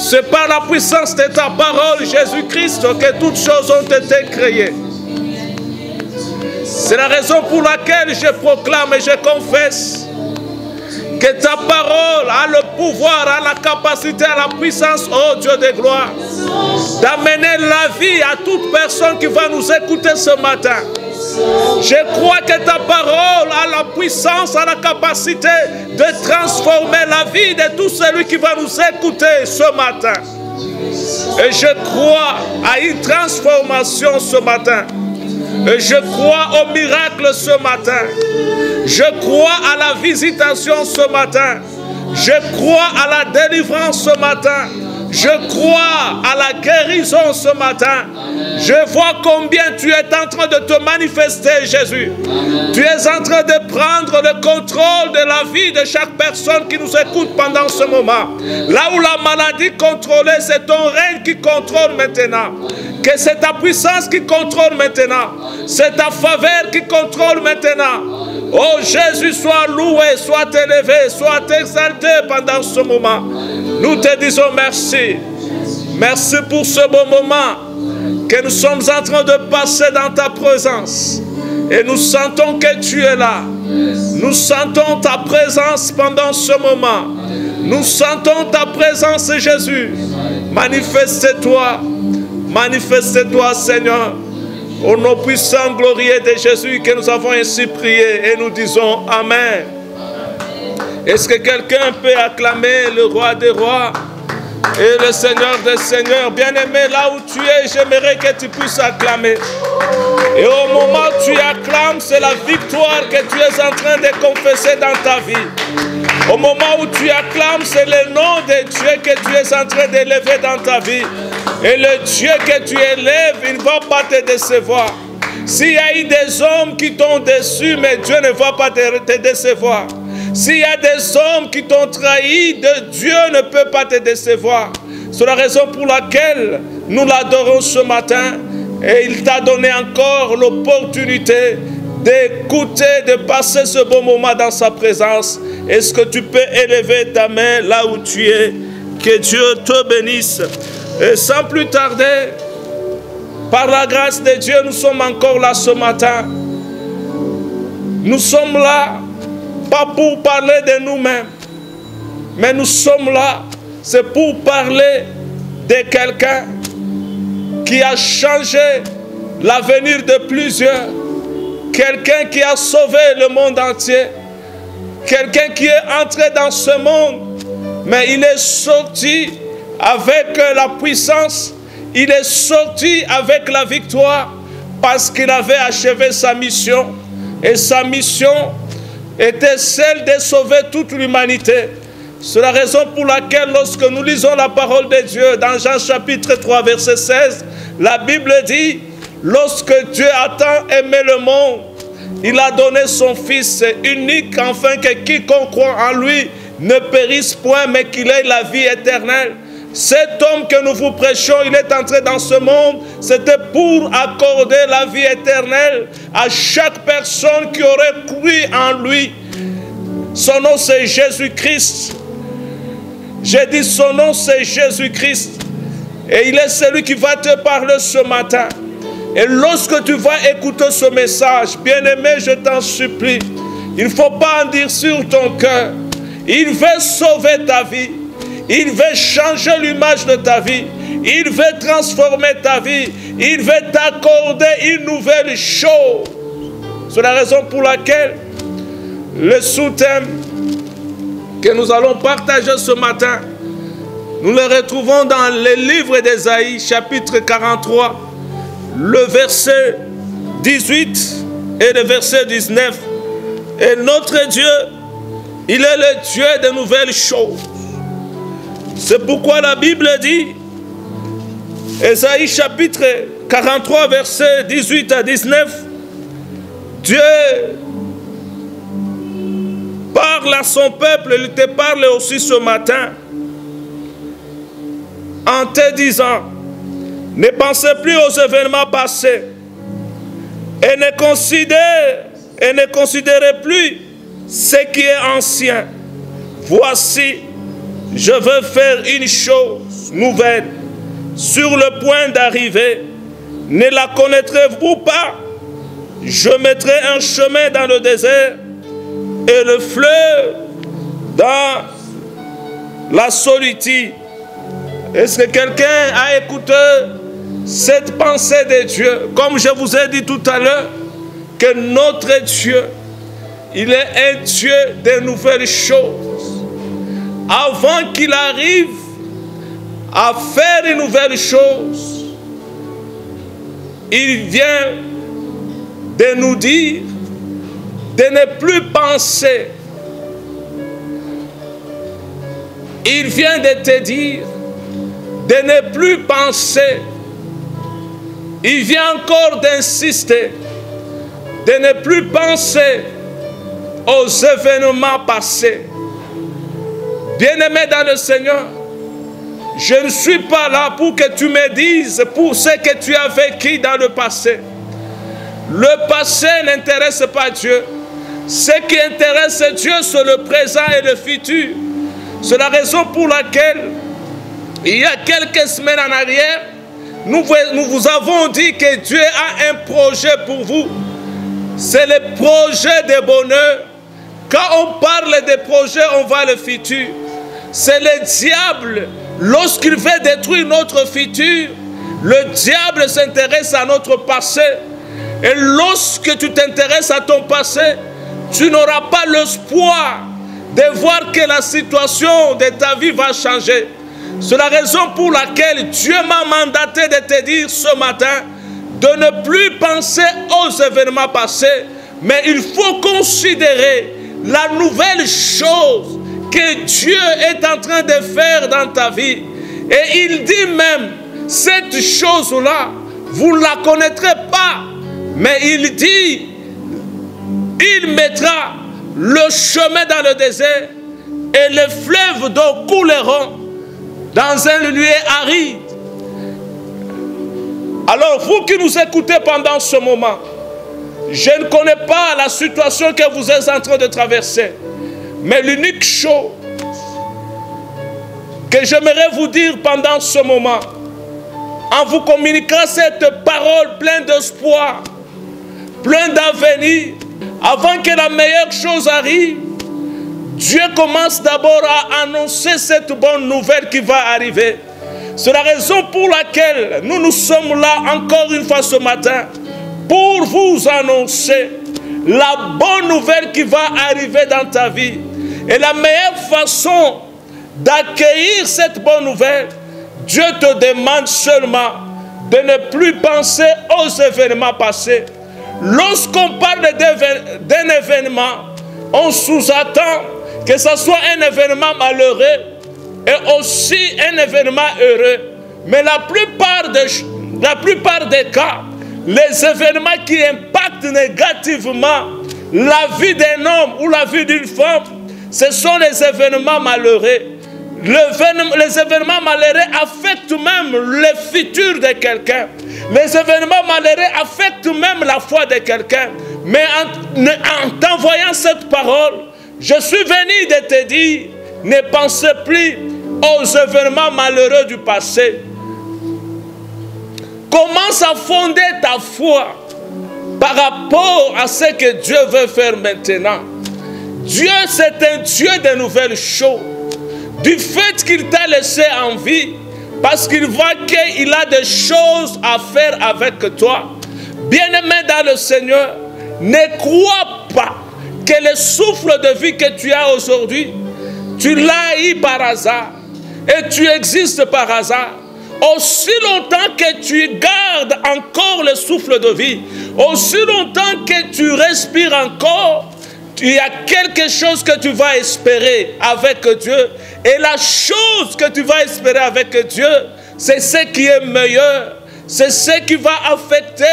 C'est par la puissance de ta parole, Jésus-Christ, que toutes choses ont été créées. C'est la raison pour laquelle je proclame et je confesse que ta parole a le pouvoir, a la capacité, a la puissance, oh Dieu de gloire, d'amener la vie à toute personne qui va nous écouter ce matin. Je crois que ta parole a la puissance, a la capacité de transformer la vie de tout celui qui va nous écouter ce matin. Et je crois à une transformation ce matin. Et je crois au miracle ce matin. Je crois à la visitation ce matin. Je crois à la délivrance ce matin. Je crois à la guérison ce matin. Je vois combien tu es en train de te manifester, Jésus. Tu es en train de prendre le contrôle de la vie de chaque personne qui nous écoute pendant ce moment. Là où la maladie contrôlée, c'est ton règne qui contrôle maintenant. Que c'est ta puissance qui contrôle maintenant. C'est ta faveur qui contrôle maintenant. Oh Jésus, sois loué, sois élevé, sois exalté pendant ce moment. Nous te disons merci. Merci pour ce beau moment que nous sommes en train de passer dans ta présence. Et nous sentons que tu es là. Nous sentons ta présence pendant ce moment. Nous sentons ta présence, Jésus. Manifeste-toi. Manifeste-toi, Seigneur. Au nom puissant, glorieux de Jésus, que nous avons ainsi prié et nous disons Amen. Est-ce que quelqu'un peut acclamer le roi des rois et le Seigneur des seigneurs? Bien-aimé, là où tu es, j'aimerais que tu puisses acclamer. Et au moment où tu acclames, c'est la victoire que tu es en train de confesser dans ta vie. Au moment où tu acclames, c'est le nom de Dieu que tu es en train d'élever dans ta vie. Et le Dieu que tu élèves, il ne va pas te décevoir. S'il y a eu des hommes qui t'ont déçu, mais Dieu ne va pas te décevoir. S'il y a des hommes qui t'ont trahi, Dieu ne peut pas te décevoir. C'est la raison pour laquelle nous l'adorons ce matin. Et il t'a donné encore l'opportunité d'écouter, de passer ce bon moment dans sa présence. Est-ce que tu peux élever ta main là où tu es? Que Dieu te bénisse. Et sans plus tarder, par la grâce de Dieu, nous sommes encore là ce matin. Nous sommes là, pas pour parler de nous-mêmes, mais nous sommes là, c'est pour parler de quelqu'un qui a changé l'avenir de plusieurs. Quelqu'un qui a sauvé le monde entier. Quelqu'un qui est entré dans ce monde, mais il est sorti avec la puissance, il est sorti avec la victoire parce qu'il avait achevé sa mission. Et sa mission était celle de sauver toute l'humanité. C'est la raison pour laquelle lorsque nous lisons la parole de Dieu dans Jean chapitre 3 verset 16, la Bible dit, lorsque Dieu a tant aimé le monde, il a donné son Fils unique afin que quiconque croit en lui ne périsse point mais qu'il ait la vie éternelle. Cet homme que nous vous prêchons, il est entré dans ce monde, c'était pour accorder la vie éternelle à chaque personne qui aurait cru en lui. Son nom c'est Jésus-Christ. J'ai dit son nom c'est Jésus-Christ. Et il est celui qui va te parler ce matin. Et lorsque tu vas écouter ce message, bien-aimé, je t'en supplie, il ne faut pas en dire sur ton cœur. Il veut sauver ta vie. Il veut changer l'image de ta vie. Il veut transformer ta vie. Il veut t'accorder une nouvelle chose. C'est la raison pour laquelle le sous-thème que nous allons partager ce matin, nous le retrouvons dans le livre d'Ésaïe, chapitre 43, le verset 18 et le verset 19. Et notre Dieu, il est le Dieu de nouvelles choses. C'est pourquoi la Bible dit, Ésaïe chapitre 43, verset 18 à 19, Dieu parle à son peuple, il te parle aussi ce matin, en te disant, ne pensez plus aux événements passés et ne considérez plus ce qui est ancien. Voici, je veux faire une chose nouvelle. Sur le point d'arriver, ne la connaîtrez-vous pas? Je mettrai un chemin dans le désert et le fleuve dans la solitude. Est-ce que quelqu'un a écouté cette pensée de Dieu? Comme je vous ai dit tout à l'heure, que notre Dieu, il est un Dieu de nouvelles choses. Avant qu'il arrive à faire une nouvelle chose, il vient de nous dire de ne plus penser. Il vient de te dire de ne plus penser. Il vient encore d'insister de ne plus penser aux événements passés. Bien-aimé dans le Seigneur, je ne suis pas là pour que tu me dises pour ce que tu as vécu dans le passé. Le passé n'intéresse pas Dieu. Ce qui intéresse Dieu, c'est le présent et le futur. C'est la raison pour laquelle, il y a quelques semaines en arrière, nous vous avons dit que Dieu a un projet pour vous. C'est le projet de bonheur. Quand on parle de projet, on voit le futur. C'est le diable. Lorsqu'il veut détruire notre futur, le diable s'intéresse à notre passé. Et lorsque tu t'intéresses à ton passé, tu n'auras pas l'espoir de voir que la situation de ta vie va changer. C'est la raison pour laquelle Dieu m'a mandaté de te dire ce matin de ne plus penser aux événements passés, mais il faut considérer la nouvelle chose que Dieu est en train de faire dans ta vie. Et il dit même, cette chose-là, vous ne la connaîtrez pas, mais il dit, il mettra le chemin dans le désert et les fleuves d'eau couleront dans un lieu aride. Alors vous qui nous écoutez pendant ce moment, je ne connais pas la situation que vous êtes en train de traverser, mais l'unique chose que j'aimerais vous dire pendant ce moment, en vous communiquant cette parole pleine d'espoir, pleine d'avenir, avant que la meilleure chose arrive, Dieu commence d'abord à annoncer cette bonne nouvelle qui va arriver. C'est la raison pour laquelle nous sommes là encore une fois ce matin, pour vous annoncer la bonne nouvelle qui va arriver dans ta vie. Et la meilleure façon d'accueillir cette bonne nouvelle, Dieu te demande seulement de ne plus penser aux événements passés. Lorsqu'on parle d'un événement, on sous-attend que ce soit un événement malheureux et aussi un événement heureux. Mais la plupart des cas, les événements qui impactent négativement la vie d'un homme ou la vie d'une femme, ce sont les événements malheureux. Les événements malheureux affectent même le futur de quelqu'un. Les événements malheureux affectent même la foi de quelqu'un. Mais en t'envoyant cette parole, je suis venu de te dire, ne pensez plus aux événements malheureux du passé. Commence à fonder ta foi par rapport à ce que Dieu veut faire maintenant. Dieu, c'est un Dieu de nouvelles choses. Du fait qu'il t'a laissé en vie, parce qu'il voit qu'il a des choses à faire avec toi. Bien-aimé dans le Seigneur, ne crois pas que le souffle de vie que tu as aujourd'hui, tu l'as eu par hasard et tu existes par hasard. Aussi longtemps que tu gardes encore le souffle de vie, aussi longtemps que tu respires encore, il y a quelque chose que tu vas espérer avec Dieu. Et la chose que tu vas espérer avec Dieu, c'est ce qui est meilleur. C'est ce qui va affecter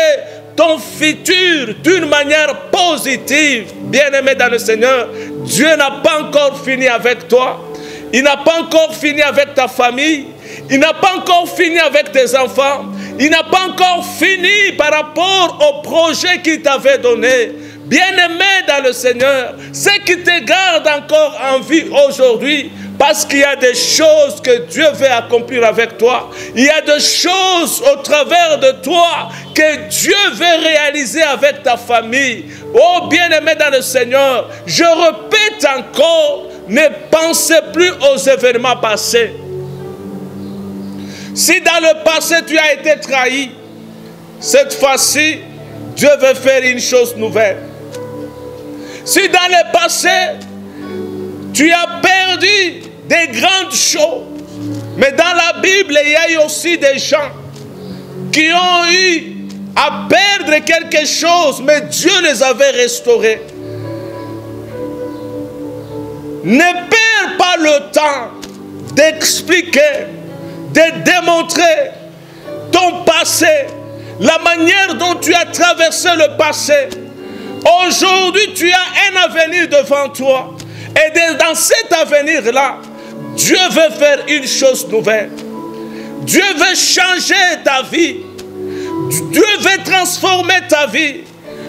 ton futur d'une manière positive. Bien-aimé dans le Seigneur, Dieu n'a pas encore fini avec toi. Il n'a pas encore fini avec ta famille. Il n'a pas encore fini avec tes enfants. Il n'a pas encore fini par rapport au projet qu'il t'avait donné. Bien-aimé dans le Seigneur, ce qui te garde encore en vie aujourd'hui, Parce qu'il y a des choses que Dieu veut accomplir avec toi. Il y a des choses au travers de toi que Dieu veut réaliser avec ta famille. Oh bien-aimé dans le Seigneur, je répète encore, ne pensez plus aux événements passés. Si dans le passé tu as été trahi, cette fois-ci, Dieu veut faire une chose nouvelle. Si dans le passé, tu as perdu des grandes choses, mais dans la Bible, il y a eu aussi des gens qui ont eu à perdre quelque chose, mais Dieu les avait restaurés. Ne perds pas le temps d'expliquer, de démontrer ton passé, la manière dont tu as traversé le passé. Aujourd'hui, tu as un avenir devant toi. Et dans cet avenir-là, Dieu veut faire une chose nouvelle. Dieu veut changer ta vie. Dieu veut transformer ta vie.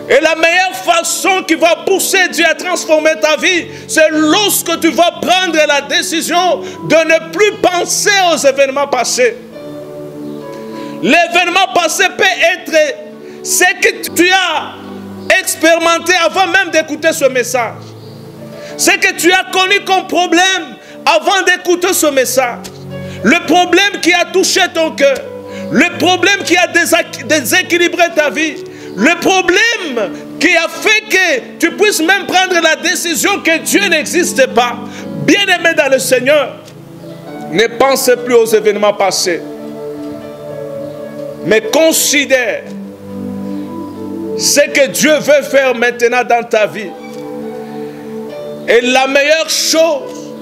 Et la meilleure façon qui va pousser Dieu à transformer ta vie, c'est lorsque tu vas prendre la décision de ne plus penser aux événements passés. L'événement passé peut être ce que tu as expérimenté avant même d'écouter ce message. Ce que tu as connu comme problème avant d'écouter ce message. Le problème qui a touché ton cœur. Le problème qui a déséquilibré ta vie. Le problème qui a fait que tu puisses même prendre la décision que Dieu n'existe pas. Bien-aimé dans le Seigneur, ne pensez plus aux événements passés. Mais considère ce que Dieu veut faire maintenant dans ta vie. Et la meilleure chose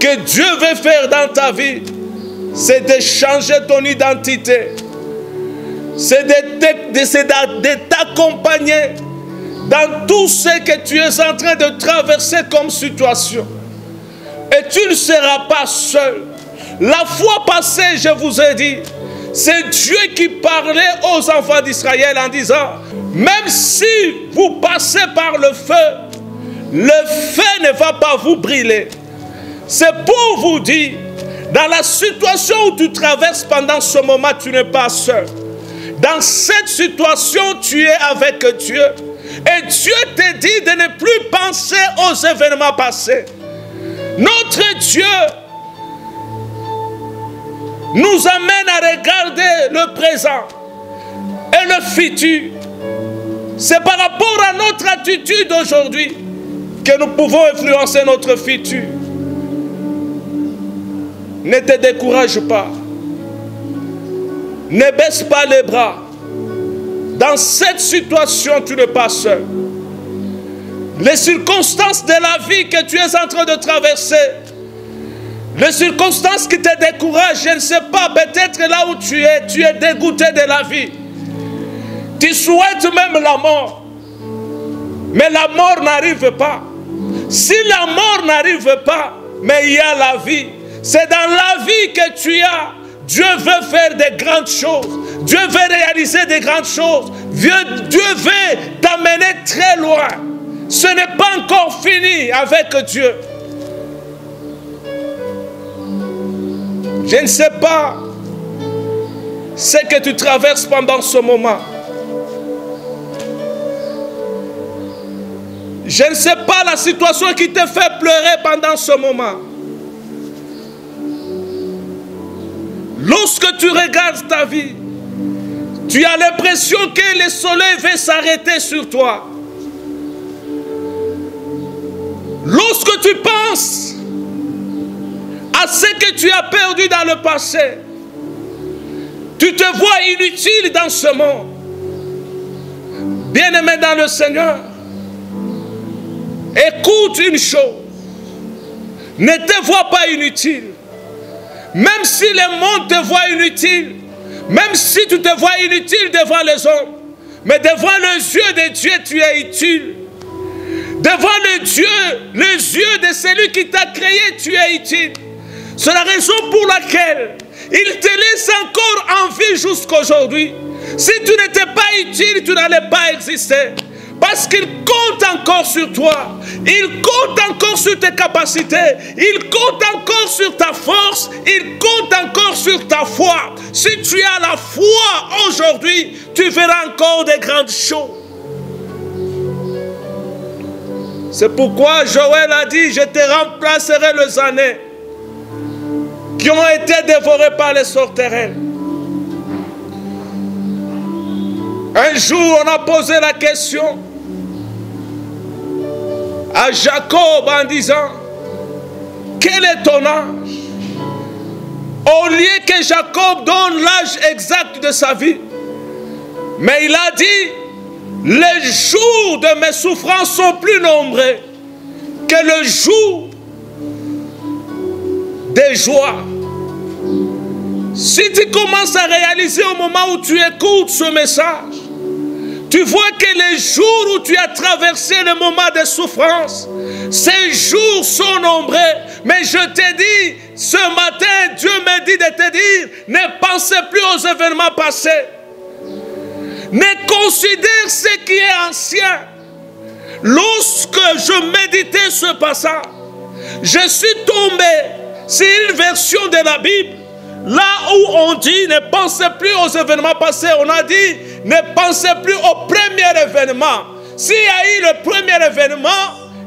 que Dieu veut faire dans ta vie, c'est de changer ton identité. C'est de t'accompagner dans tout ce que tu es en train de traverser comme situation. Et tu ne seras pas seul. La fois passée, je vous ai dit, c'est Dieu qui parlait aux enfants d'Israël en disant, même si vous passez par le feu ne va pas vous brûler. C'est pour vous dire, dans la situation où tu traverses pendant ce moment, tu n'es pas seul. Dans cette situation, tu es avec Dieu. Et Dieu te dit de ne plus penser aux événements passés. Notre Dieu nous amène à regarder le présent et le futur. C'est par rapport à notre attitude aujourd'hui que nous pouvons influencer notre futur. Ne te décourage pas. Ne baisse pas les bras. Dans cette situation, tu n'es pas seul. Les circonstances de la vie que tu es en train de traverser, les circonstances qui te découragent, je ne sais pas, peut-être là où tu es dégoûté de la vie. Tu souhaites même la mort. Mais la mort n'arrive pas. Si la mort n'arrive pas, mais il y a la vie. C'est dans la vie que tu as. Dieu veut faire des grandes choses. Dieu veut réaliser des grandes choses. Dieu veut t'amener très loin. Ce n'est pas encore fini avec Dieu. Je ne sais pas ce que tu traverses pendant ce moment. Je ne sais pas la situation qui te fait pleurer pendant ce moment. Lorsque tu regardes ta vie, tu as l'impression que le soleil va s'arrêter sur toi. Lorsque tu penses à ce que tu as perdu dans le passé, tu te vois inutile dans ce monde. Bien-aimé dans le Seigneur, écoute une chose. Ne te vois pas inutile. Même si le monde te voit inutile, même si tu te vois inutile devant les hommes, mais devant les yeux de Dieu, tu es utile. Devant les yeux de celui qui t'a créé, tu es utile. C'est la raison pour laquelle il te laisse encore en vie jusqu'aujourd'hui. Si tu n'étais pas utile, tu n'allais pas exister. Parce qu'il compte encore sur toi. Il compte encore sur tes capacités. Il compte encore sur ta force. Il compte encore sur ta foi. Si tu as la foi aujourd'hui, tu verras encore des grandes choses. C'est pourquoi Joël a dit, je te remplacerai les années qui ont été dévorées par les sauterelles. Un jour, on a posé la question à Jacob en disant, quel est ton âge? Au lieu que Jacob donne l'âge exact de sa vie, mais il a dit, les jours de mes souffrances sont plus nombreux que le jour des joies. Si tu commences à réaliser au moment où tu écoutes ce message, tu vois que les jours où tu as traversé le moment de souffrance, ces jours sont nombreux. Mais je t'ai dit, ce matin, Dieu m'a dit de te dire, ne pensez plus aux événements passés. Ne considère ce qui est ancien. Lorsque je méditais ce passage, je suis tombé sur une version de la Bible, là où on dit ne pensez plus aux événements passés, on a dit ne pensez plus au premier événement. S'il y a eu le premier événement,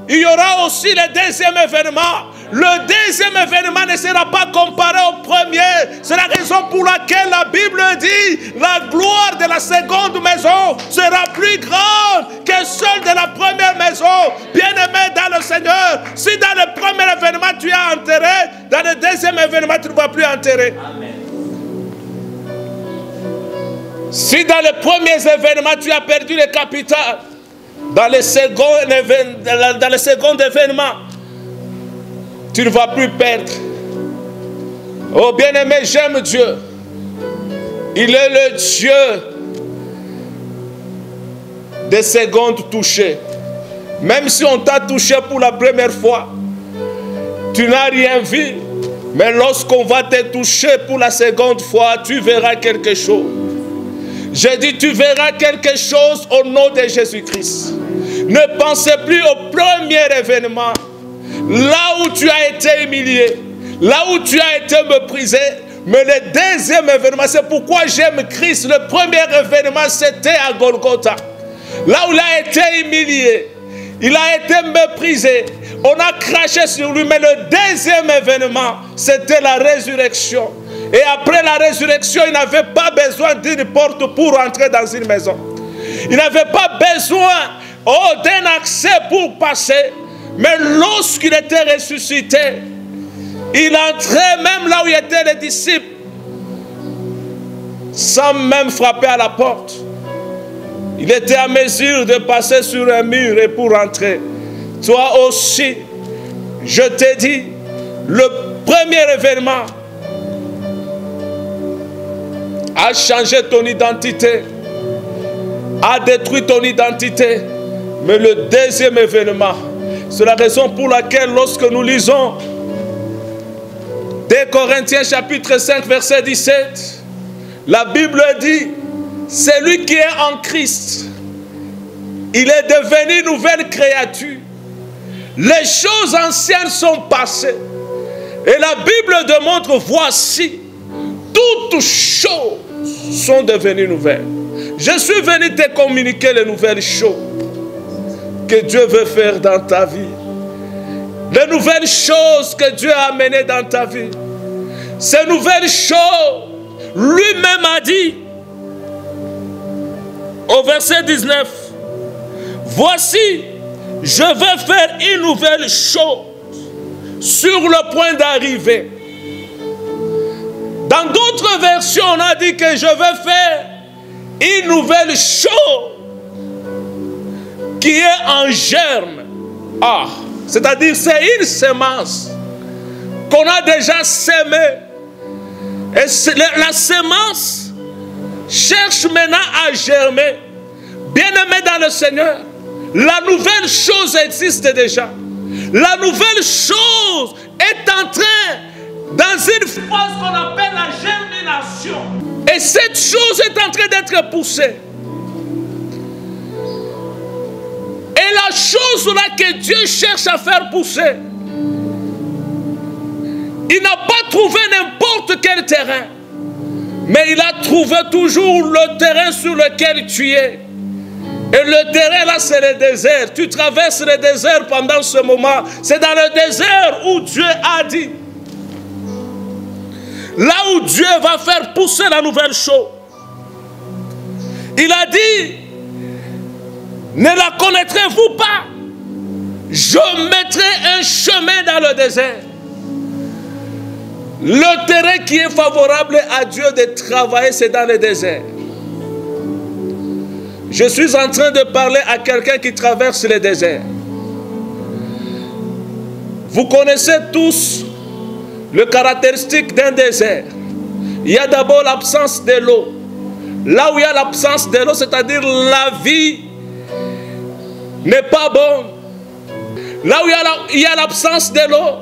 il y aura aussi le deuxième événement. Le deuxième événement ne sera pas comparé au premier. C'est la raison pour laquelle la Bible dit la gloire de la seconde maison sera plus grande que celle de la première maison. Bien-aimé dans le Seigneur, si dans le premier événement tu as enterré, dans le deuxième événement tu ne vas plus enterrer. Amen. Si dans les premiers événements tu as perdu le capital, dans le second événement, tu ne vas plus perdre. Oh bien-aimé, j'aime Dieu. Il est le Dieu des secondes touchées. Même si on t'a touché pour la première fois, tu n'as rien vu. Mais lorsqu'on va te toucher pour la seconde fois, tu verras quelque chose. J'ai dit, tu verras quelque chose au nom de Jésus-Christ. Ne pensez plus au premier événement. Là où tu as été humilié, là où tu as été méprisé, mais le deuxième événement, c'est pourquoi j'aime Christ. Le premier événement, c'était à Golgotha. Là où il a été humilié, il a été méprisé, on a craché sur lui, mais le deuxième événement, c'était la résurrection. Et après la résurrection, il n'avait pas besoin d'une porte pour entrer dans une maison. Il n'avait pas besoin d'un accès pour passer. Mais lorsqu'il était ressuscité, il entrait même là où étaient les disciples, sans même frapper à la porte. Il était à mesure de passer sur un mur et pour entrer. Toi aussi, je t'ai dit, le premier événement a changé ton identité, a détruit ton identité. Mais le deuxième événement, c'est la raison pour laquelle lorsque nous lisons 2 Corinthiens chapitre 5 verset 17, la Bible dit, celui qui est en Christ, il est devenu nouvelle créature. Les choses anciennes sont passées. Et la Bible démontre, voici, toutes choses sont devenues nouvelles. Je suis venu te communiquer les nouvelles choses que Dieu veut faire dans ta vie. Les nouvelles choses que Dieu a amenées dans ta vie. Ces nouvelles choses, lui-même a dit, au verset 19, voici, je vais faire une nouvelle chose sur le point d'arriver. Dans d'autres versions, on a dit que je vais faire une nouvelle chose qui est en germe. Ah, c'est-à-dire c'est une semence qu'on a déjà semée. Et la semence cherche maintenant à germer. Bien-aimé dans le Seigneur, la nouvelle chose existe déjà. La nouvelle chose est en train, dans une phase qu'on appelle la germination. Et cette chose est en train d'être poussée. chose-là que Dieu cherche à faire pousser, il n'a pas trouvé n'importe quel terrain, mais il a trouvé toujours le terrain sur lequel tu es. Et le terrain là, c'est le désert. Tu traverses le désert pendant ce moment. C'est dans le désert où Dieu a dit. Là où Dieu va faire pousser la nouvelle chose. Il a dit, ne la connaîtrez-vous pas? Je mettrai un chemin dans le désert. Le terrain qui est favorable à Dieu de travailler, c'est dans le désert. Je suis en train de parler à quelqu'un qui traverse le désert. Vous connaissez tous le caractéristique d'un désert. Il y a d'abord l'absence de l'eau. Là où il y a l'absence de l'eau, c'est-à-dire la vie n'est pas bonne. Là où il y a l'absence de l'eau,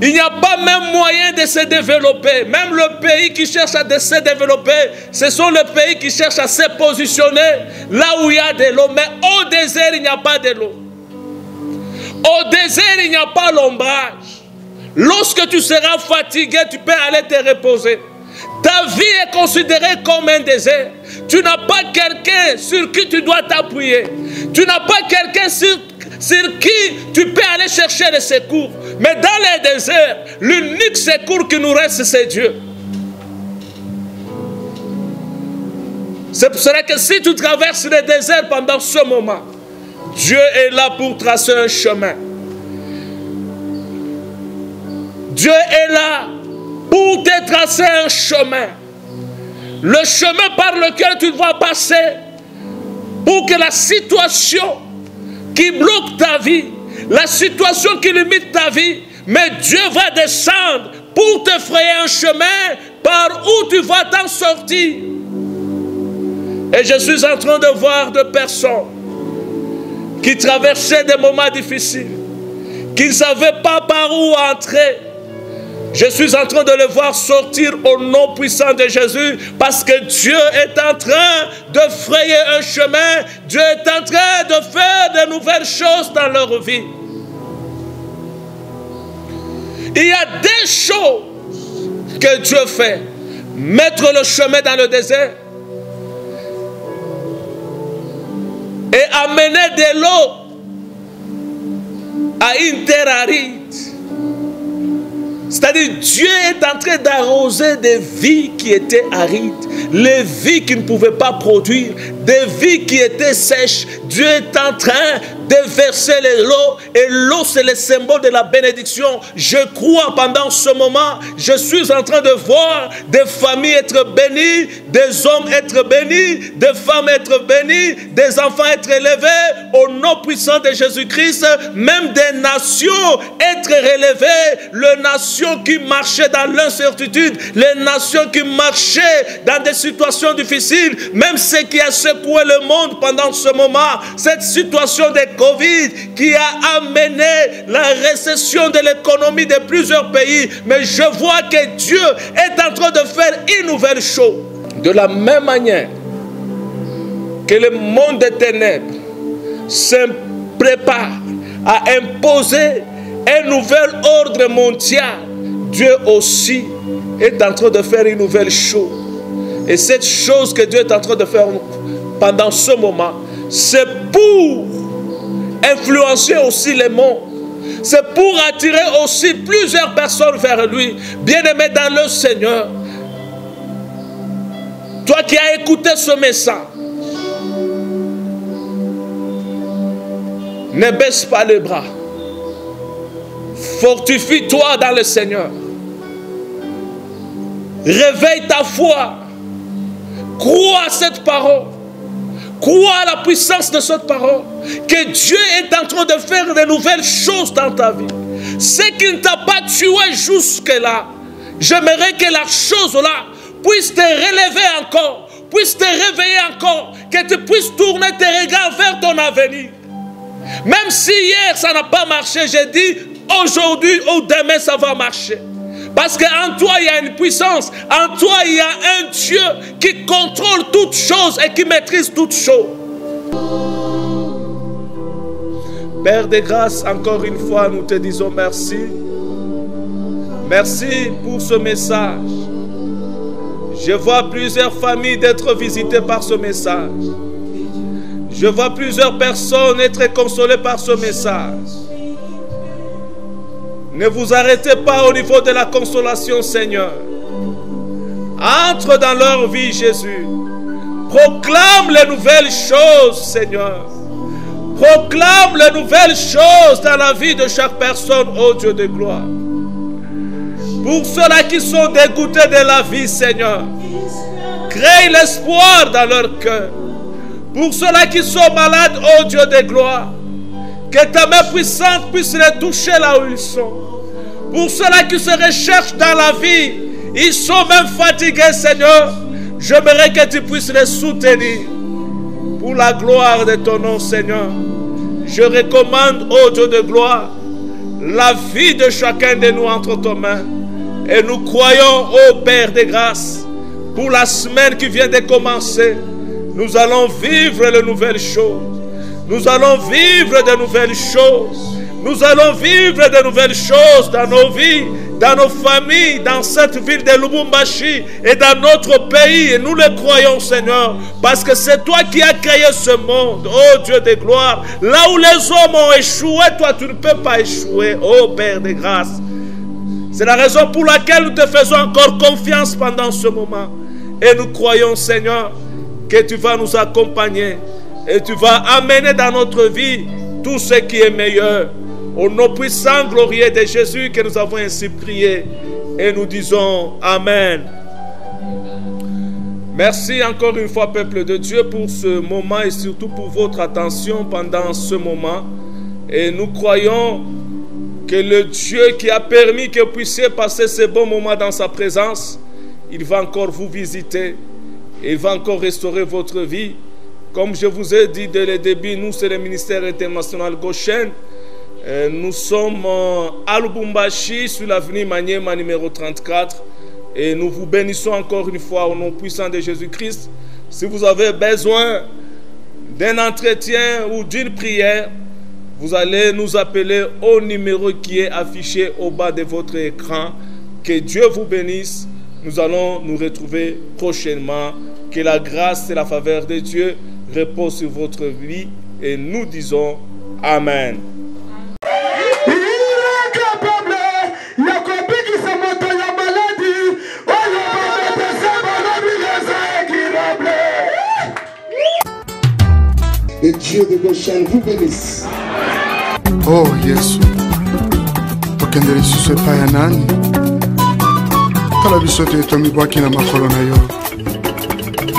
il n'y a pas même moyen de se développer. Même le pays qui cherche à se développer, ce sont les pays qui cherchent à se positionner là où il y a de l'eau. Mais au désert, il n'y a pas de l'eau. Au désert, il n'y a pas l'ombrage. Lorsque tu seras fatigué, tu peux aller te reposer. Ta vie est considérée comme un désert. Tu n'as pas quelqu'un sur qui tu dois t'appuyer. Tu n'as pas quelqu'un sur qui tu peux aller chercher le secours. Mais dans les déserts, l'unique secours qui nous reste, c'est Dieu. C'est pour cela que si tu traverses le désert pendant ce moment, Dieu est là pour tracer un chemin. Dieu est là pour te tracer un chemin. Le chemin par lequel tu dois passer pour que la situation qui bloque ta vie, la situation qui limite ta vie, mais Dieu va descendre pour te frayer un chemin par où tu vas t'en sortir. Et je suis en train de voir des personnes qui traversaient des moments difficiles, qui ne savaient pas par où entrer. Je suis en train de les voir sortir au nom puissant de Jésus, parce que Dieu est en train de frayer un chemin. Dieu est en train de faire de nouvelles choses dans leur vie. Il y a des choses que Dieu fait. Mettre le chemin dans le désert et amener de l'eau à une terre aride. C'est-à-dire, Dieu est en train d'arroser des vies qui étaient arides, les vies qui ne pouvaient pas produire, des vies qui étaient sèches. Dieu est en train de verser l'eau, et l'eau, c'est le symbole de la bénédiction. Je crois pendant ce moment, je suis en train de voir des familles être bénies, des hommes être bénis, des femmes être bénies, des enfants être élevés au nom puissant de Jésus-Christ, même des nations être relevées, les nations qui marchaient dans l'incertitude, les nations qui marchaient dans des situations difficiles, même ce qui a secoué le monde pendant ce moment, cette situation de Covid qui a amené la récession de l'économie de plusieurs pays. Mais je vois que Dieu est en train de faire une nouvelle chose. De la même manière que le monde des ténèbres se prépare à imposer un nouvel ordre mondial, Dieu aussi est en train de faire une nouvelle chose. Et cette chose que Dieu est en train de faire pendant ce moment, c'est pour influencer aussi le monde. C'est pour attirer aussi plusieurs personnes vers lui. Bien-aimé dans le Seigneur, toi qui as écouté ce message, ne baisse pas les bras. Fortifie-toi dans le Seigneur. Réveille ta foi. Crois à cette parole. Crois à la puissance de cette parole. Que Dieu est en train de faire de nouvelles choses dans ta vie. Ce qui ne t'a pas tué jusque-là, j'aimerais que la chose-là puisse te relever encore, puisse te réveiller encore, que tu puisses tourner tes regards vers ton avenir. Même si hier ça n'a pas marché, j'ai dit aujourd'hui ou demain ça va marcher. Parce qu'en toi il y a une puissance, en toi il y a un Dieu qui contrôle toutes choses et qui maîtrise toutes choses. Père de grâce, encore une fois, nous te disons merci. Merci pour ce message. Je vois plusieurs familles d'être visitées par ce message. Je vois plusieurs personnes être consolées par ce message. Ne vous arrêtez pas au niveau de la consolation, Seigneur. Entre dans leur vie, Jésus. Proclame les nouvelles choses, Seigneur. Proclame les nouvelles choses dans la vie de chaque personne, ô Dieu de gloire. Pour ceux-là qui sont dégoûtés de la vie, Seigneur, crée l'espoir dans leur cœur. Pour ceux-là qui sont malades, ô Dieu de gloire, que ta main puissante puisse les toucher là où ils sont. Pour ceux-là qui se recherchent dans la vie, ils sont même fatigués, Seigneur. J'aimerais que tu puisses les soutenir. Pour la gloire de ton nom, Seigneur, je recommande, ô Dieu de gloire, la vie de chacun de nous entre tes mains. Et nous croyons, ô Père de grâce, pour la semaine qui vient de commencer, nous allons vivre de nouvelles choses. Nous allons vivre de nouvelles choses. Nous allons vivre de nouvelles choses dans nos vies, dans nos familles, dans cette ville de Lubumbashi et dans notre pays. Et nous le croyons, Seigneur, parce que c'est toi qui as créé ce monde, ô Dieu de gloire. Là où les hommes ont échoué, toi tu ne peux pas échouer, ô Père de grâce. C'est la raison pour laquelle nous te faisons encore confiance pendant ce moment. Et nous croyons, Seigneur, que tu vas nous accompagner et tu vas amener dans notre vie tout ce qui est meilleur. Au nom puissant, glorieux de Jésus, que nous avons ainsi prié. Et nous disons Amen. Merci encore une fois, peuple de Dieu, pour ce moment et surtout pour votre attention pendant ce moment. Et nous croyons que le Dieu qui a permis que vous puissiez passer ce bon moment dans sa présence, il va encore vous visiter. Il va encore restaurer votre vie. Comme je vous ai dit dès le début, nous, c'est le ministère international Goshen. Nous sommes à Lubumbashi, sur l'avenue Maniema numéro 34. Et nous vous bénissons encore une fois au nom puissant de Jésus-Christ. Si vous avez besoin d'un entretien ou d'une prière, vous allez nous appeler au numéro qui est affiché au bas de votre écran. Que Dieu vous bénisse. Nous allons nous retrouver prochainement. Que la grâce et la faveur de Dieu reposent sur votre vie. Et nous disons Amen. Le Dieu de Goshen vous bénisse. Oh Yesu, tokendele susu epai ya nani? Tala biso te tomibwaki na makolo na yo.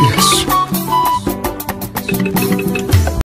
Yesu.